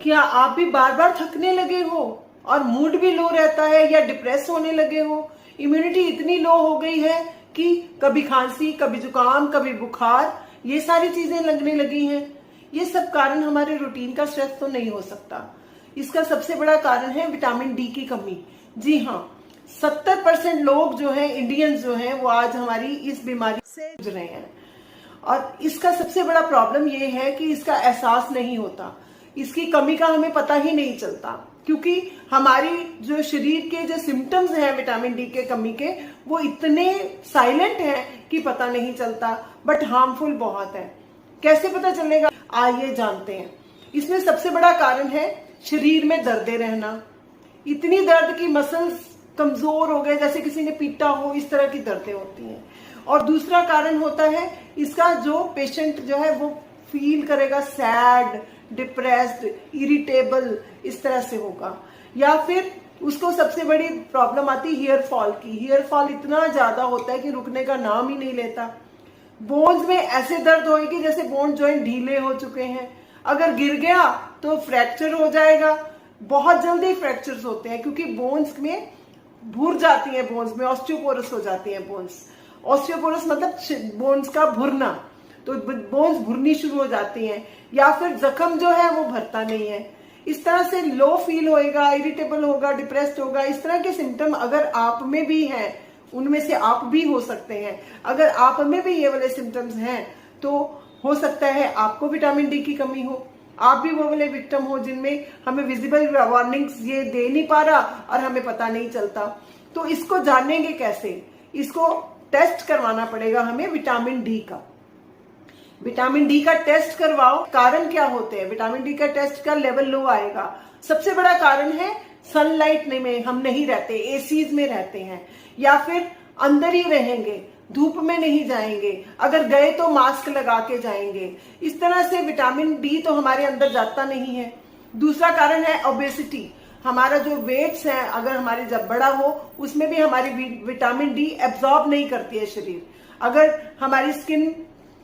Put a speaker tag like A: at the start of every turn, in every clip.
A: क्या आप भी बार बार थकने लगे हो और मूड भी लो रहता है या डिप्रेस होने लगे हो? इम्यूनिटी इतनी लो हो गई है कि कभी खांसी, कभी जुकाम, कभी बुखार, ये सारी चीजें लगने लगी हैं। ये सब कारण हमारे रूटीन का स्ट्रेस तो नहीं हो सकता। इसका सबसे बड़ा कारण है विटामिन डी की कमी। जी हाँ, 70% लोग जो हैं, इंडियंस जो हैं, वो आज हमारी इस बीमारी से जूझ रहे हैं। और इसका सबसे बड़ा प्रॉब्लम ये है कि इसका एहसास नहीं होता, इसकी कमी का हमें पता ही नहीं चलता, क्योंकि हमारी जो शरीर के जो सिम्टम्स हैं विटामिन डी के कमी के, वो इतने साइलेंट हैं कि पता नहीं चलता, बट हार्मफुल बहुत है। कैसे पता चलेगा, आइए जानते हैं। इसमें सबसे बड़ा कारण है शरीर में दर्दे रहना। इतनी दर्द की मसल्स कमजोर हो गए, जैसे किसी ने पीटा हो, इस तरह की दर्दें होती हैं। और दूसरा कारण होता है इसका, जो पेशेंट जो है वो फील करेगा सैड, डिप्रेस्ड, इरिटेबल, इस तरह से होगा। या फिर उसको सबसे बड़ी प्रॉब्लम आती है हेयर फॉल की। हेयर फॉल इतना ज्यादा होता है कि रुकने का नाम ही नहीं लेता। बोन्स में ऐसे दर्द होगी जैसे बोन जॉइंट ढीले हो चुके हैं। अगर गिर गया तो फ्रैक्चर हो जाएगा। बहुत जल्दी फ्रैक्चर्स होते हैं क्योंकि बोन्स में भुर जाती है, बोन्स में ऑस्टियोपोरोस हो जाती है। बोन्स, ऑस्टियोपोरोस मतलब बोन्स का भुरना, तो बोन्स भुरनी शुरू हो जाती हैं। या फिर जख्म जो है वो भरता नहीं है। इस तरह से लो फील होएगा, इरिटेबल होगा, डिप्रेस्ड होगा। इस तरह के सिम्टम अगर आप में भी हैं, उनमें से आप भी हो सकते हैं। अगर आप में भी ये वाले सिम्टम्स हैं तो हो सकता है आपको विटामिन डी की कमी हो। आप भी वो वाले विक्टिम हो जिनमें हमें विजिबल वार्निंग्स ये दे नहीं पा रहा और हमें पता नहीं चलता। तो इसको जानेंगे कैसे? इसको टेस्ट करवाना पड़ेगा हमें विटामिन डी का। विटामिन डी का टेस्ट करवाओ। कारण क्या होते हैं? विटामिन डी का टेस्ट का लेवल लो आएगा। सबसे बड़ा कारण है सनलाइट में हम नहीं रहते, एसीज में रहते हैं, या फिर अंदर ही रहेंगे, धूप में नहीं जाएंगे, अगर गए तो मास्क लगा के जाएंगे। इस तरह से विटामिन डी तो हमारे अंदर जाता नहीं है। दूसरा कारण है ओबेसिटी। हमारा जो वेट्स है, अगर हमारे जब बड़ा हो, उसमें भी हमारी विटामिन डी एब्जॉर्ब नहीं करती है शरीर। अगर हमारी स्किन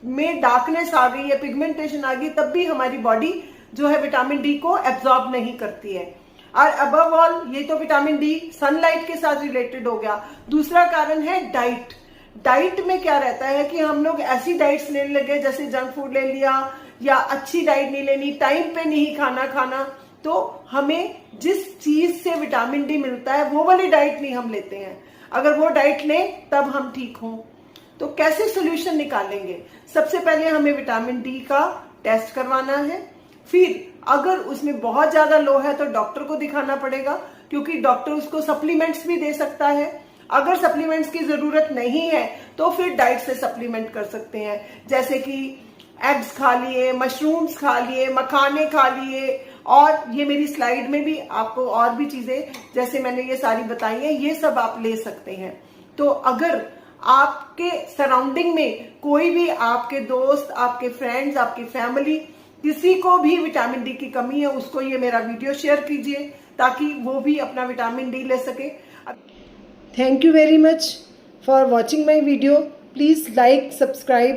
A: में डार्कनेस आ गई है, पिगमेंटेशन आ गई, तब भी हमारी बॉडी जो है विटामिन डी को एब्जॉर्ब नहीं करती है। और अबव ऑल, ये तो विटामिन डी सनलाइट के साथ रिलेटेड हो गया। दूसरा कारण है डाइट। डाइट में क्या रहता है कि हम लोग ऐसी डाइट्स लेने लगे, जैसे जंक फूड ले लिया, या अच्छी डाइट नहीं लेनी, टाइम पे नहीं खाना, तो हमें जिस चीज से विटामिन डी मिलता है वो वाली डाइट नहीं हम लेते हैं। अगर वो डाइट लें तब हम ठीक हों। तो कैसे सोल्यूशन निकालेंगे? सबसे पहले हमें विटामिन डी का टेस्ट करवाना है। फिर अगर उसमें बहुत ज्यादा लो है तो डॉक्टर को दिखाना पड़ेगा, क्योंकि डॉक्टर उसको सप्लीमेंट्स भी दे सकता है। अगर सप्लीमेंट्स की जरूरत नहीं है तो फिर डाइट से सप्लीमेंट कर सकते हैं, जैसे कि एग्स खा लिए, मशरूम्स खा लिए, मखाने खा लिए। और ये मेरी स्लाइड में भी आपको और भी चीजें जैसे मैंने ये सारी बताई है, ये सब आप ले सकते हैं। तो अगर आपके सराउंडिंग में कोई भी, आपके दोस्त, आपके फ्रेंड्स, आपकी फैमिली, किसी को भी विटामिन डी की कमी है, उसको ये मेरा वीडियो शेयर कीजिए ताकि वो भी अपना विटामिन डी ले सके। Thank you very much for watching my video. Please like, subscribe.